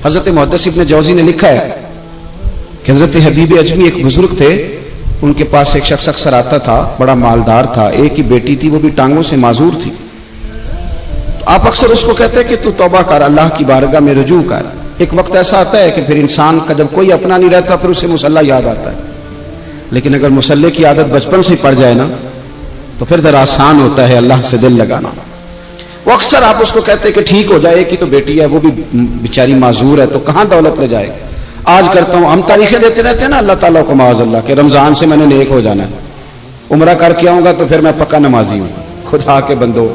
حضرت محدث ابن جوزی نے لکھا ہے کہ حضرت حبیب اجمی ایک بزرگ تھے، ان کے پاس ایک شخص اکثر آتا تھا، بڑا مالدار تھا، ایک ہی بیٹی تھی، وہ بھی ٹانگوں سے معذور تھی. تو آپ اکثر اس کو کہتے کہ تو توبہ کر، اللہ کی بارگاہ میں رجوع کر. ایک وقت ایسا آتا ہے کہ پھر انسان کا جب کوئی اپنا نہیں رہتا پھر اسے مصلی یاد آتا ہے، لیکن اگر مصلی کی عادت بچپن سے پڑ جائے نا تو پھر ذرا آسان ہوتا ہے اللہ سے دل لگانا. وہ اکثر آپ اس کو کہتے کہ ٹھیک ہو جائے، کہ تو بیٹی ہے، وہ بھی بیچاری معذور ہے، تو کہاں دولت لے جائے. آج کرتا ہوں، ہم تاریخیں دیتے رہتے ہیں نا اللہ تعالیٰ کو معاذ اللہ کہ رمضان سے میں نے نیک ہو جانا ہے، عمرہ کر کے آؤں گا تو پھر میں پکا نمازی ہوں. خدا کے بندو،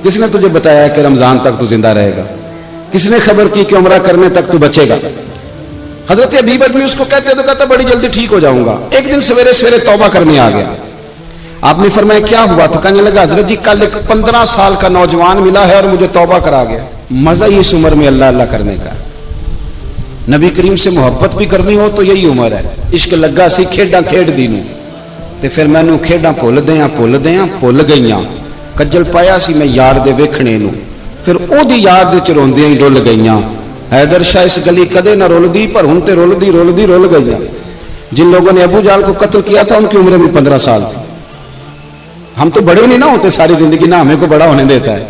کس نے تجھے بتایا کہ رمضان تک تو زندہ رہے گا؟ کس نے خبر کی کہ عمرہ کرنے تک تو بچے گا؟ حضرت حبیب اجمی اس کو کہتے تو کہتا بڑی جلدی ٹھیک ہو جاؤں گا. ایک دن سویرے سویرے توبہ کرنے آ گیا. آپ نے فرمایا کیا ہوا؟ تو کہنے لگا حضرت جی کل ایک 15 سال کا نوجوان ملا ہے اور مجھے توبہ کرا گیا. مزہ ہی اس عمر میں اللہ اللہ کرنے کا. نبی کریم سے محبت بھی کرنی ہو تو یہی عمر ہے. عشق لگا سی کھیڈاں کھیڈ دی نوں تے پھر مینوں کھیڈاں بھول گئیاں. کجل پایا سی میں یار دے ویکھنے نوں، پھر او دی یاد وچ روندیاں ہی رول گئیاں. حیدر شاہ اس گلی کدے نہ رولدی پر ہن تے رول گئیاں. جن لوگوں نے ابو جہل کو قتل کیا تھا ان کی عمر بھی 15 سال تھی. ہم تو بڑے نہیں نہ ہوتے ساری زندگی، نہ ہمیں کو بڑا ہونے دیتا ہے،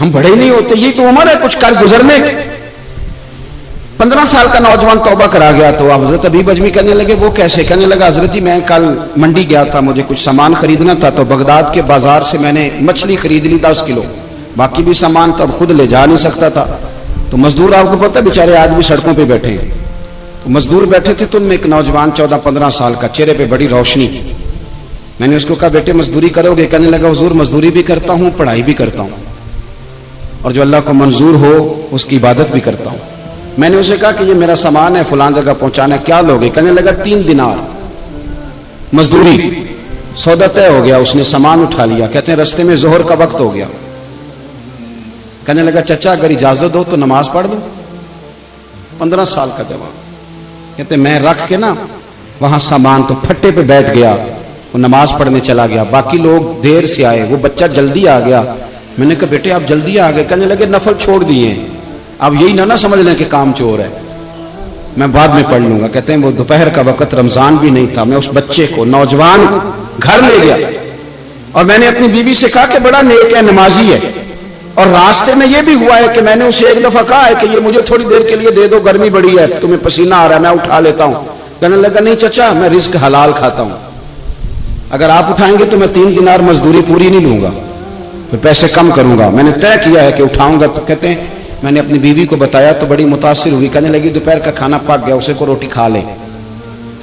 ہم بڑے ہی نہیں ہوتے. یہ تو عمر ہے کچھ کر گزرنے. 15 سال کا نوجوان توبہ کرا گیا. تو حضرت حبیب اجمی کہنے لگے وہ کیسے؟ کہنے لگا حضرت جی میں کل منڈی گیا تھا، مجھے کچھ سامان خریدنا تھا، تو بغداد کے بازار سے میں نے مچھلی خرید لی 10 کلو، باقی بھی سامان تب خود لے جا نہیں سکتا تھا. تو مزدور آپ کو پتہ ہے بیچارے آج بھی سڑکوں پہ بیٹھے ہیں. تو مزدور بیٹھے تھے تو ان میں ایک نوجوان 14-15 سال کا، چہرے پہ بڑی روشنی. میں نے اس کو کہا بیٹے مزدوری کرو گے؟ کہنے لگا حضور مزدوری بھی کرتا ہوں، پڑھائی بھی کرتا ہوں، اور جو اللہ کو منظور ہو اس کی عبادت بھی کرتا ہوں. میں نے اسے کہا کہ یہ میرا سامان ہے فلان جگہ پہنچانا ہے، کیا لوگے؟ کہنے لگا 3 دینار مزدوری. سودا طے ہو گیا، اس نے سامان اٹھا لیا. کہتے ہیں رستے میں ظہر کا وقت ہو گیا. کہنے لگا چچا اگر اجازت ہو تو نماز پڑھ دوں. 15 سال کا جوان. کہتے میں رکھ کے نا وہاں سامان تو پھٹے پہ بیٹھ گیا، وہ نماز پڑھنے چلا گیا. باقی لوگ دیر سے آئے، وہ بچہ جلدی آ گیا. میں نے کہا بیٹے آپ جلدی آ گئے؟ کہنے لگے نفل چھوڑ دیے، اب یہی نہ سمجھ لیں کہ کام چور ہے، میں بعد میں پڑھ لوں گا. کہتے ہیں وہ دوپہر کا وقت، رمضان بھی نہیں تھا. میں اس بچے کو نوجوان گھر لے گیا اور میں نے اپنی بیوی سے کہا کہ بڑا نیک ہے، نمازی ہے، اور راستے میں یہ بھی ہوا ہے کہ میں نے اسے ایک دفعہ کہا ہے کہ یہ مجھے تھوڑی دیر کے لیے دے دو، گرمی بڑی ہے، تمہیں پسینہ آ رہا ہے، میں اٹھا لیتا ہوں. کہنے لگا نہیں چچا میں رزق حلال کھاتا ہوں، اگر آپ اٹھائیں گے تو میں 3 دینار مزدوری پوری نہیں لوں گا، پھر پیسے کم کروں گا. میں نے طے کیا ہے کہ اٹھاؤں گا. تو کہتے ہیں میں نے اپنی بیوی کو بتایا تو بڑی متاثر ہوئی. کہنے لگی دوپہر کا کھانا پک گیا، اسے کو روٹی کھا لے.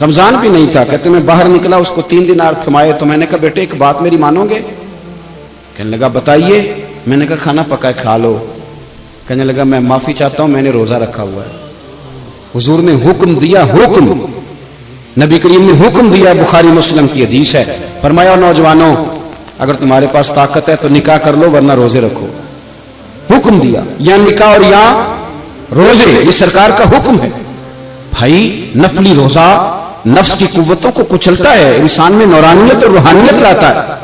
رمضان بھی نہیں تھا. کہتے میں باہر نکلا، اس کو 3 دینار تھمائے. تو میں نے کہا بیٹے ایک بات میری مانو گے؟ کہنے لگا بتائیے. میں نے کہا کھانا پکا ہے کھا لو. کہنے لگا میں معافی چاہتا ہوں، میں نے روزہ رکھا ہوا ہے. حضور نے حکم دیا، حکم نبی کریم نے حکم دیا، بخاری مسلم کی حدیث ہے. فرمایا نوجوانوں اگر تمہارے پاس طاقت ہے تو نکاح کر لو ورنہ روزے رکھو. حکم دیا، یا نکاح اور یا روزے، یہ سرکار کا حکم ہے. بھائی نفلی روزہ نفس کی قوتوں کو کچلتا ہے، انسان میں نورانیت اور روحانیت لاتا ہے.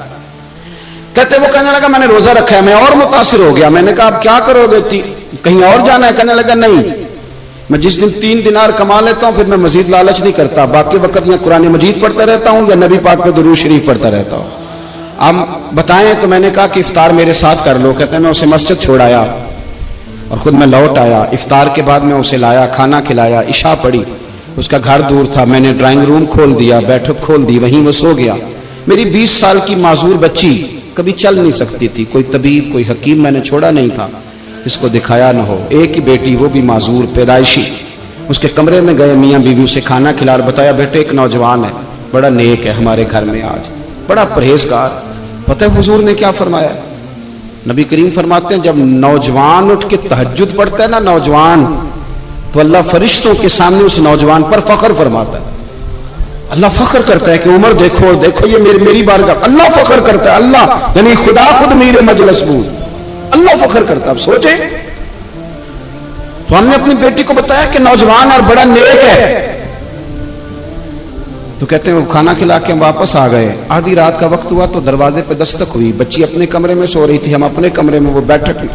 کہتے وہ کہنے لگا میں نے روزہ رکھا ہے. میں اور متاثر ہو گیا. میں نے کہا اب کیا کرو گے؟ کہیں اور جانا ہے؟ کہنے لگا نہیں، میں جس دن 3 دینار کما لیتا ہوں پھر میں مزید لالچ نہیں کرتا. باقی وقت یا قرآن مجید پڑھتا رہتا ہوں یا نبی پاک پہ درود شریف پڑھتا رہتا ہوں. اب بتائیں. تو میں نے کہا کہ افطار میرے ساتھ کر لو. کہتے ہیں میں اسے مسجد چھوڑایا اور خود میں لوٹ آیا. افطار کے بعد میں اسے لایا، کھانا کھلایا، عشاء پڑھی. اس کا گھر دور تھا، میں نے ڈرائنگ روم کھول دیا، بیٹھک کھول دی، وہیں وہ سو گیا. میری 20 سال کی معذور بچی کبھی چل نہیں سکتی تھی، کوئی طبیب کوئی حکیم میں نے چھوڑا نہیں تھا اس کو دکھایا نہ ہو. ایک ہی بیٹی، وہ بھی معذور پیدائشی. اس کے کمرے میں گئے، میاں بیوی اسے کھانا کھلا اور بتایا بیٹے ایک نوجوان ہے، بڑا نیک ہے ہمارے گھر میں، آج بڑا پرہیزگار. پتہ ہے حضور نے کیا فرمایا؟ نبی کریم فرماتے ہیں جب نوجوان اٹھ کے تہجد پڑھتا ہے نا نوجوان، تو اللہ فرشتوں کے سامنے اس نوجوان پر فخر فرماتا ہے. اللہ فخر کرتا ہے کہ عمر دیکھو دیکھو یہ میری بارگاہ. اللہ فخر کرتا ہے، اللہ یعنی خدا خود میرے مجلس بود، اللہ فخر کرتا ہے. اب سوچے. تو ہم نے اپنی بیٹی کو بتایا کہ نوجوان اور بڑا نیک ہے. تو کہتے ہیں وہ کھانا کھلا کے ہم واپس آ گئے. آدھی رات کا وقت ہوا تو دروازے پہ دستک ہوئی. بچی اپنے کمرے میں سو رہی تھی، ہم اپنے کمرے میں، وہ بیٹھک میں.